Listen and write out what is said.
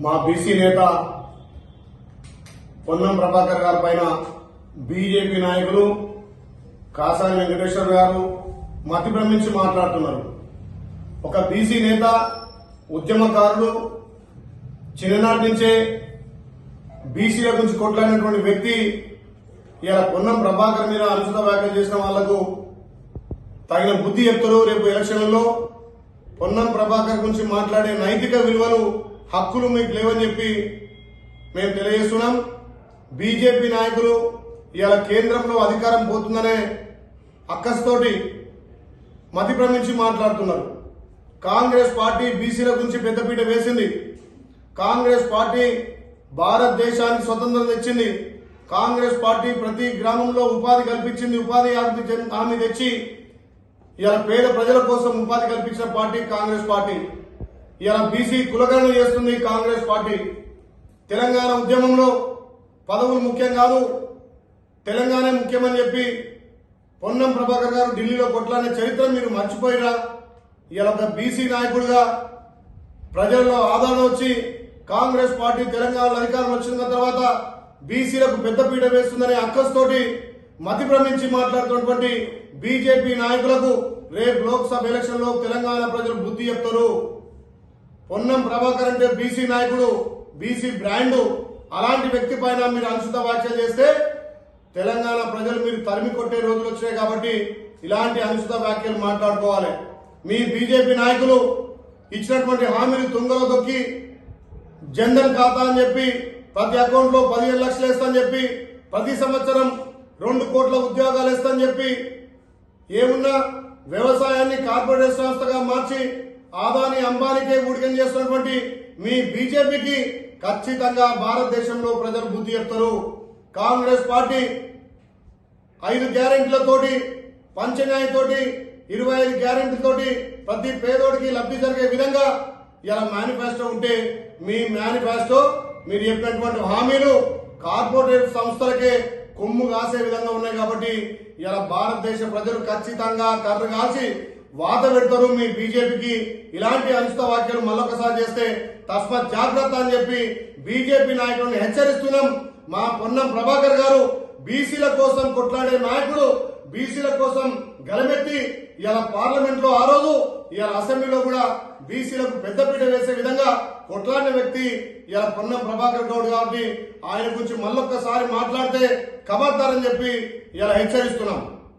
మా బీసీ నేత పొన్నం ప్రభాకర్ గారి పైన బీజేపీ నాయకులు కాసాని వెంకటేశ్వర గారు మతి భ్రమించి మాట్లాడుతున్నారు. ఒక బీసీ నేత, ఉద్యమకారుడు, చిన్ననాటి నుంచే బీసీల గురించి కొట్లాడినటువంటి వ్యక్తి ఇలా పొన్నం ప్రభాకర్ మీద అనుచిత వ్యాఖ్యలు చేసిన వాళ్లకు తగిన బుద్ధి చెప్తారు. రేపు ఎలక్షన్లలో పొన్నం ప్రభాకర్ గురించి మాట్లాడే నైతిక విలువలు, హక్కులు మీకు లేవని చెప్పి మేము తెలియజేస్తున్నాం. బీజేపీ నాయకులు ఇవాళ కేంద్రంలో అధికారం పోతుందనే అక్కస్తోటి మతి భ్రమించి మాట్లాడుతున్నారు. కాంగ్రెస్ పార్టీ బీసీల గురించి పెద్దపీట వేసింది. కాంగ్రెస్ పార్టీ భారతదేశానికి స్వతంత్రం తెచ్చింది. కాంగ్రెస్ పార్టీ ప్రతి గ్రామంలో ఉపాధి కల్పించింది. ఉపాధి హామీ తెచ్చి ఇలా పేద ప్రజల కోసం ఉపాధి కల్పించిన పార్టీ కాంగ్రెస్ పార్టీ. ఇలా బీసీ కులగణన చేస్తుంది కాంగ్రెస్ పార్టీ. తెలంగాణ ఉద్యమంలో పదవులు ముఖ్యం కాదు, తెలంగాణ ముఖ్యమని చెప్పి పొన్నం ప్రభాకర్ గారు ఢిల్లీలో కొట్లాడిన చరిత్ర మీరు మర్చిపోయిరా? ఇలా ఒక బీసీ నాయకుడిగా ప్రజల్లో ఆదరణ వచ్చి కాంగ్రెస్ పార్టీ తెలంగాణలో అధికారం వచ్చిన తర్వాత బీసీలకు పెద్దపీట వేస్తుందనే అక్కస్తోటి మతి భ్రమించి మాట్లాడుతున్నటువంటి బీజేపీ నాయకులకు రేపు లోక్సభ ఎలక్షన్ లో తెలంగాణ ప్రజలు బుద్ధి చెప్తారు. పొన్నం ప్రభాకర్ అంటే బీసీ నాయకుడు, బీసీ బ్రాండు. అలాంటి వ్యక్తి పైన మీరు అనుచిత వ్యాఖ్యలు చేస్తే తెలంగాణ ప్రజలు మీరు తరిమి కొట్టే రోజులు వచ్చినాయి. కాబట్టి ఇలాంటి అనుచిత వ్యాఖ్యలు మాట్లాడుకోవాలి. మీ బీజేపీ నాయకులు ఇచ్చినటువంటి హామీలు తుంగలో దొక్కి జన్ధన్ ఖాతా అని చెప్పి ప్రతి అకౌంట్ లో 15 లక్షలు వేస్తామని చెప్పి, ప్రతి సంవత్సరం 2 కోట్ల ఉద్యోగాలు వేస్తామని చెప్పి, ఏమున్నా వ్యవసాయాన్ని కార్పొరేట్ సంస్థగా మార్చి ఆదాని అంబానీకే ఊడికం చేస్తున్నటువంటి మీ బీజేపీకి ఖచ్చితంగా భారతదేశంలో ప్రజలు బుద్ధి చెప్తారు. కాంగ్రెస్ పార్టీ 5 గ్యారెంటీలతోటి, పంచన్యాయతోటి, 25 గ్యారెంటీలతోటి ప్రతి పేదోడికి లబ్ధి జరిగే విధంగా ఇలా మేనిఫెస్టో ఉంటే, మీ మేనిఫెస్టో మీరు చెప్పినటువంటి హామీలు కార్పొరేట్ సంస్థలకే కొమ్ము కాసే విధంగా ఉన్నాయి. కాబట్టి ఇలా భారతదేశ ప్రజలు ఖచ్చితంగా కర్ర కాల్చి వాత పెడతారు మీ బీజేపీకి. ఇలాంటి అనుచిత వ్యాఖ్యలు మళ్ళొకసారి చేస్తే తస్మత్ జాగ్రత్త అని చెప్పి బీజేపీ నాయకులను హెచ్చరిస్తున్నాం. మా పొన్నం ప్రభాకర్ గారు బీసీల కోసం కొట్లాడే నాయకుడు, బీసీల కోసం గలమెత్తి ఇలా పార్లమెంట్ లో ఆ రోజు ఇలా అసెంబ్లీలో కూడా బీసీలకు పెద్దపీట వేసే విధంగా కొట్లాడిన వ్యక్తి ఇలా పొన్నం ప్రభాకర్ గౌడ్ కాబట్టి ఆయన గురించి మళ్ళొక్కసారి మాట్లాడితే ఖబర్దారని చెప్పి ఇలా హెచ్చరిస్తున్నాం.